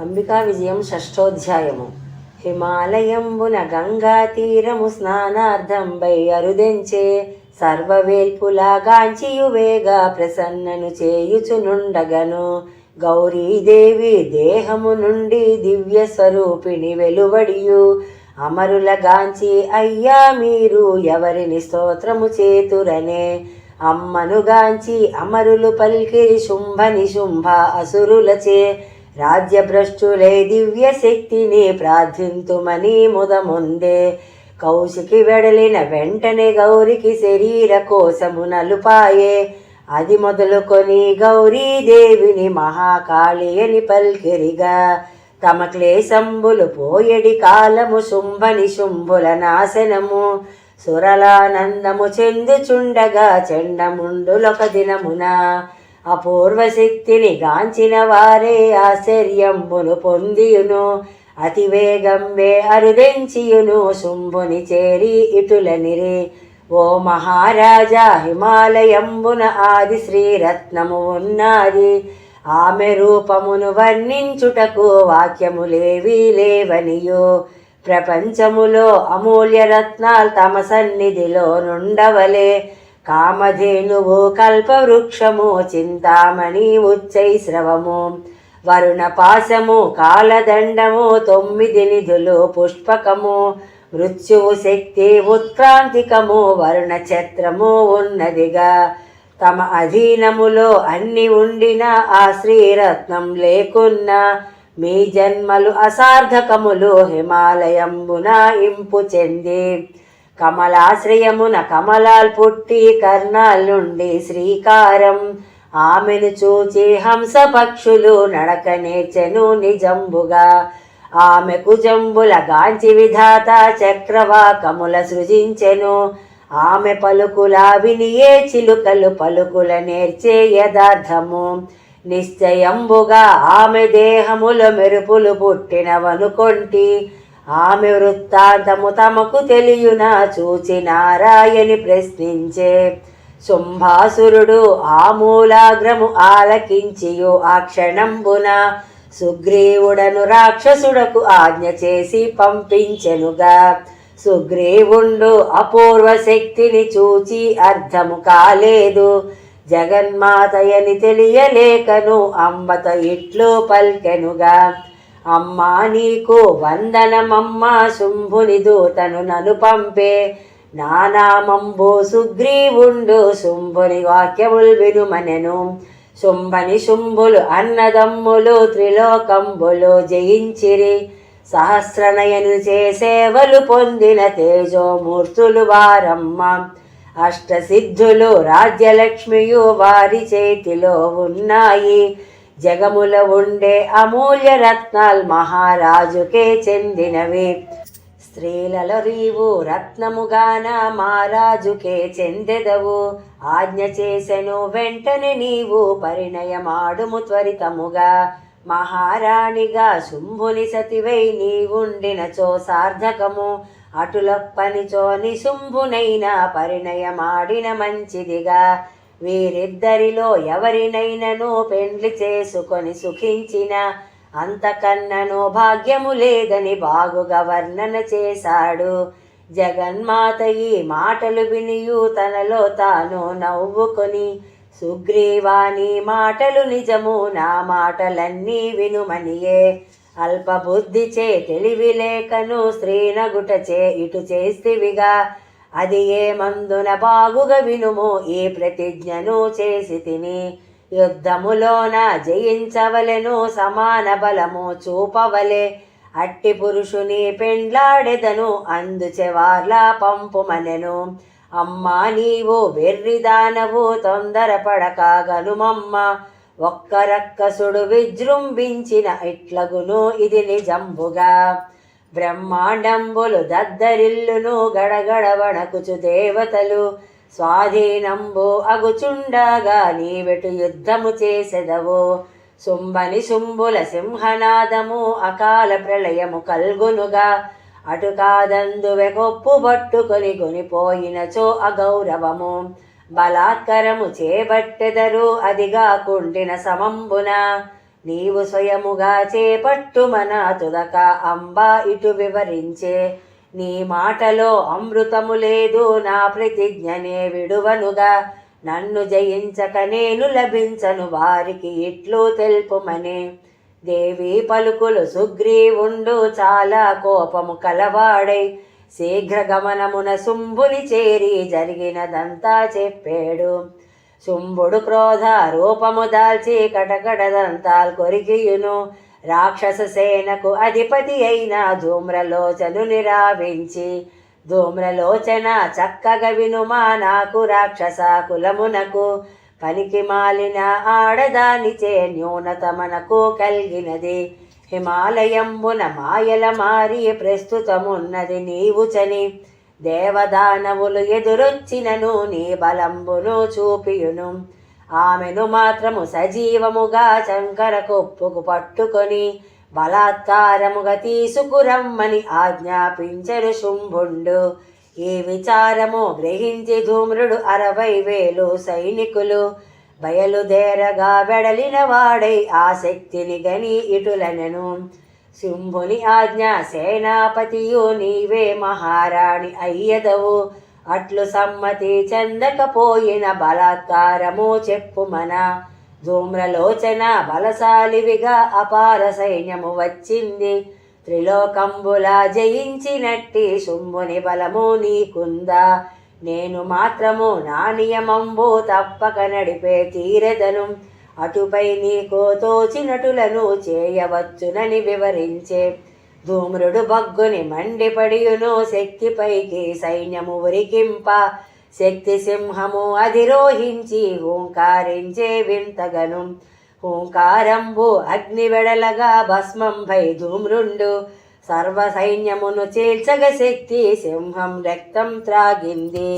అంబికా విజయం షష్ఠోధ్యాయము. హిమాలయంబున గంగా తీరము స్నానార్థం బై అరుదెంచే సర్వవేల్పులాగాంచియువేగా ప్రసన్నను చేయుచునుండగను. గౌరీదేవి దేహము నుండి దివ్య స్వరూపిణి వెలువడియు అమరులగాంచి అయ్యా మీరు ఎవరిని స్తోత్రము చేతురనే. అమ్మనుగాంచి అమరులు పల్కిరి శుంభ నిశుంభ అసురులచే రాజ్యభ్రష్టులై దివ్య శక్తిని ప్రార్థింతుమని ముదముందే. కౌశికి వెడలిన వెంటనే గౌరికి శరీర కోశము నలుపాయే. అది మొదలుకొని గౌరీదేవిని మహాకాళి అని పల్కిరిగా తమ క్లేశంబులు పోయడి కాలము శుంభ నిశుంభుల నాశనము సురలానందము చెందుచుండగా చెండముండులొక దినమున అపూర్వ శక్తిని గాంచిన వారే ఆశ్చర్యంబును పొందియును అతివేగంబే అరుదెంచియును శుంభుని చేరి ఇటులనిరి. ఓ మహారాజా, హిమాలయంబున ఆది శ్రీరత్నము ఉన్నది. ఆమె రూపమును వర్ణించుటకు వాక్యములేవీ లేవనియు. ప్రపంచములో అమూల్య రత్నాలు తమ సన్నిధిలో నుండవలే. కామధేనువు కల్పవృక్షము చింతామణి ఉచ్చైశ్రవము వరుణ పాశము కాలదండము 9 నిధులు పుష్పకము మృత్యువు శక్తి ఉత్క్రాంతికము వరుణ ఛత్రము ఉన్నదిగా. తమ అధీనములో అన్ని ఉండిన ఆ శ్రీరత్నం లేకున్నా మీ జన్మలు అసార్థకములు హిమాలయంబున ఇంపు చెంది. కమలాశ్రయమున కమలాల్ పుట్టి కర్ణాల్ నుండి శ్రీకారం ఆమెను చూచి హంస పక్షులు నడక నేర్చెను నిజంబుగా. ఆమెకు జంబుల గాంచి విధాత చక్రవాకముల సృజించెను. ఆమె పలుకుల వినియే చిలుకలు పలుకుల నేర్చే యథార్థము నిశ్చయంబుగా. ఆమె దేహములో మెరుపులు పుట్టినవనుకొంటి. ఆమె వృత్తాంతము తమకు తెలియునా చూచి నారాయణి ప్రశ్నించే. శుంభాసురుడు ఆమూలాగ్రము ఆలకించియు ఆ క్షణంబున సుగ్రీవుడను రాక్షసుడకు ఆజ్ఞ చేసి పంపించెనుగా. సుగ్రీవుండు అపూర్వ శక్తిని చూచి అర్థము కాలేదు. జగన్మాతయని తెలియలేకను అంబత ఇట్లు పల్కెనుగా. అమ్మా నీకు వందనమమ్మా, శుంభుని దూతను నను పంపే. నానామంబు సుగ్రీవుండు శుంభుని వాక్యముల్ వినుమనెను. శుంభని శుంభులు అన్నదమ్ములు త్రిలోకంబులు జయించిరి. సహస్రనయను చేసేవలు పొందిన తేజోమూర్తులు వారమ్మ. అష్టసిద్ధులు రాజ్యలక్ష్మియు వారి చేతిలో ఉన్నాయి. జగముల ఉండే అమూల్య రత్నాల్ మహారాజుకే చెందినవి. స్త్రీలలో రీవు రత్నముగాన మహారాజుకే చెందెదవు. ఆజ్ఞ చేసెను వెంటనే నీవు పరిణయమాడుము త్వరితముగా. మహారాణిగా శుంభుని సతివై నీవుండినచో సార్థకము. అటులప్పనిచో నిశుంభునైనా పరిణయమాడిన మంచిదిగా. వీరిద్దరిలో ఎవరినైనను పెండ్లి చేసుకొని సుఖించిన అంతకన్నను భాగ్యము లేదని బాగుగా వర్ణన చేశాడు. జగన్మాత ఈ మాటలు వినియు తనలో తాను నవ్వుకొని, సుగ్రీవాని మాటలు నిజము, నా మాటలన్నీ వినుమనియే. అల్పబుద్ధిచే తెలివి లేకను స్త్రీనగుటచే ఇటు చేస్తివిగా. అది ఏ మందున బాగుగా వినుము, ఈ ప్రతిజ్ఞను చేసి తిని. యుద్ధములోన జయించవలెను, సమాన బలము చూపవలే. అట్టి పురుషుని పెండ్లాడెదను, అందుచెవార్లా పంపుమనెను. అమ్మా నీవు వెర్రిదానవు, తొందరపడక గనుమమ్మ. ఒక్క రక్కసుడు విజృంభించిన ఇట్లగును ఇది నిజంబుగా. బ్రహ్మాండంబులు దద్దరిల్లును, గడగడ వణకుచు దేవతలు స్వాధీనంబు అగుచుండగా నీవెటు యుద్ధము చేసెదవు. శుంభని శుంభుల సింహనాదము అకాల ప్రళయము కల్గునుగా. అటు కాదందువె కొప్పు పట్టుకొని కొనిపోయినచో అగౌరవము. బలాత్కరము చేపట్టెదరు అదిగా కుంటిన సమంబున. నీవు స్వయముగా చేపట్టుమన తుదక అంబా ఇటు వివరించే. నీ మాటలో అమృతము లేదు, నా ప్రతిజ్ఞనే విడువనుగా. నన్ను జయించక నేను లభించను వారికి ఇట్లు తెలుపుమనే. దేవి పలుకులు సుగ్రీవుండు చాలా కోపము కలవాడై శీఘ్రగమనమున శుంభుని చేరి జరిగినదంతా చెప్పాడు. శుంభుడు క్రోధ రూపము దాల్చి కటకటదంతాల్ కొరికియును రాక్షస సేనకు అధిపతి అయిన ధూమ్రలోచను నిరావించి, ధూమ్రలోచన చక్కగా వినుమా, నాకు రాక్షస కులమునకు పనికి మాలిన ఆడదానిచే న్యూనత మనకు కలిగినది. హిమాలయంబున మాయల మారి ప్రస్తుతమున్నది నీవు చని, దేవదానవులు ఎదురొచ్చినను నీ బలంబును చూపియును. ఆమెను మాత్రము సజీవముగా చంకర కొప్పుకు పట్టుకొని బలాత్కారముగా తీసుకురమ్మని ఆజ్ఞాపించరు శుంభుండు. ఈ విచారము గ్రహించి ధూమ్రుడు 60,000 సైనికులు బయలుదేరగా వెడలిన వాడై ఆ శక్తిని గని ఇటులనెను. శుంభుని ఆజ్ఞ సేనాపతియు నీవే మహారాణి అయ్యదవు, అట్లు సమ్మతి చెందకపోయిన బలాత్కారము చెప్పుమన. ధూమ్రలోచన బలశాలివిగా అపార సైన్యము వచ్చింది, త్రిలోకంబులా జయించినట్టి శుంభుని బలము నీకుందా. నేను మాత్రము నా నియమంబు తప్పక నడిపే తీరెదను, అటుపై నీకు తోచినటులను చేయవచ్చునని వివరించే. ధూమ్రుడు బగ్గుని మండిపడియును శక్తిపైకి సైన్యము ఉరికింప, శక్తి సింహము అధిరోహించి హూంకారించే వింతగను. హూంకారంబు అగ్ని వెడలగా భస్మంపై ధూమ్రుండు సర్వ సైన్యమును చీల్చగ శక్తి సింహం రక్తం త్రాగింది.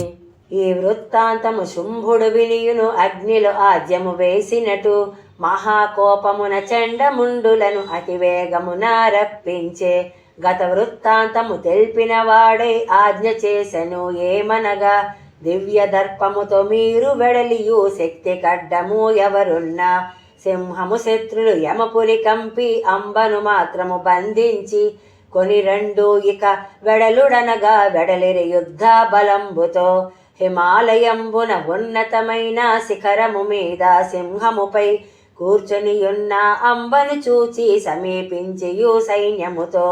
ఈ వృత్తాంతము శుంభుడు వినియును అగ్నిలో ఆజ్యము వేసినట్టు మహాకోపమున చండముండులను అతివేగమున రప్పించే. గత వృత్తాంతము తెలిపిన వాడై ఆజ్ఞ చేసెను ఏమనగా, దివ్య దర్పముతో మీరు వెడలియు శక్తి కడ్డము ఎవరున్నా. సింహము శత్రులు యమపురి కంపి అంబను మాత్రము బంధించి కొని 2 ఇక వెడలుడనగా వెడలిరి యుద్ధ బలంబుతో. హిమాలయంబున ఉన్నతమైన శిఖరము మీద సింహముపై కూర్చొనియున్న అంబను చూచి సమీపించియు సైన్యముతో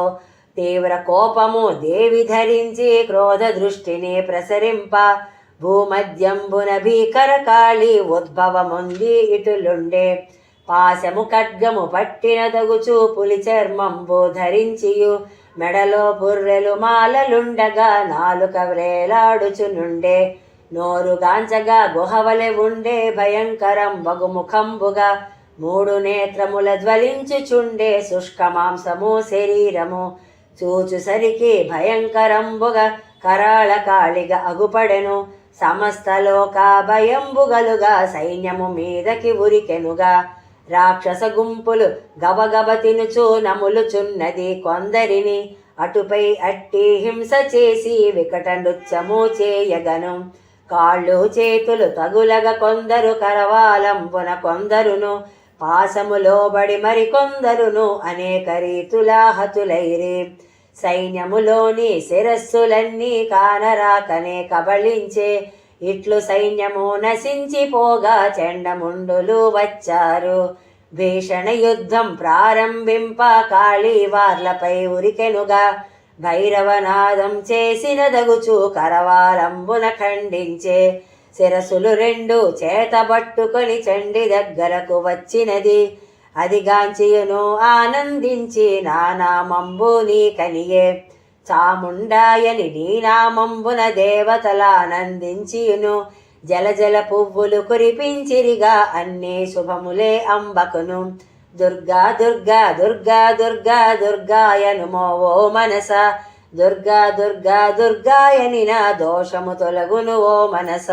తీవ్ర కోపము దేవి ధరించి క్రోధ దృష్టిని ప్రసరింప, భూమధ్యంబున భీకర కాళి ఉద్భవముంది ఇటులుండే. పాశము ఖడ్గము పట్టిన దగుచు పులి చర్మంబు ధరించియు మెడలో పుర్రెలు మాలలుండగా నాలుక వ్రేలాడుచునుండే. నోరుగాంచగా గుహవలె ఉండే భయంకరం బగుముఖంబుగా 3 నేత్రముల జ్వలించుచుండే శుష్క మాంసము శరీరము. చూచుసరికి భయంకరంబుగా కరాళ కాళిగా అగుపడెను. సమస్త లోక భయంబుగలుగా సైన్యము మీదకి ఉరికెనుగా. రాక్షస గుంపులు గబగబ తినుచు నములుచున్నది కొందరిని, అటుపై అట్టి హింస చేసి వికట నృత్యము చేయగను. కాళ్ళు చేతులు తగులగ కొందరు కరవాలంబున కొందరును, పాశములోబడి మరికొందరును అనేక రీతులా హతులైరి. సైన్యములోని శిరస్సులన్నీ కానరాకనే కబళించే. ఇట్లు సైన్యము నశించిపోగా చండముండులు వచ్చారు. భీషణ యుద్ధం ప్రారంభింప కాళీవార్లపై ఉరికెనుగా. భైరవనాదం చేసిన దగుచు కరవాలంబున ఖండించే. శిరసులు 2 చేతబట్టుకొని చండి దగ్గరకు వచ్చినది. అదిగాంచియును ఆనందించి నానామంబు నీ కనియే. చాముండాయని నీ నామంబున దేవతలానందించియును జలజల పువ్వులు కురిపించిరిగా అన్ని శుభములే అంబకును. దుర్గా దుర్గా దుర్గా దుర్గా దుర్గాయనుమో ఓ మనస, దుర్గా దుర్గా దుర్గాయని నా దోషము తొలగును ఓ మనస.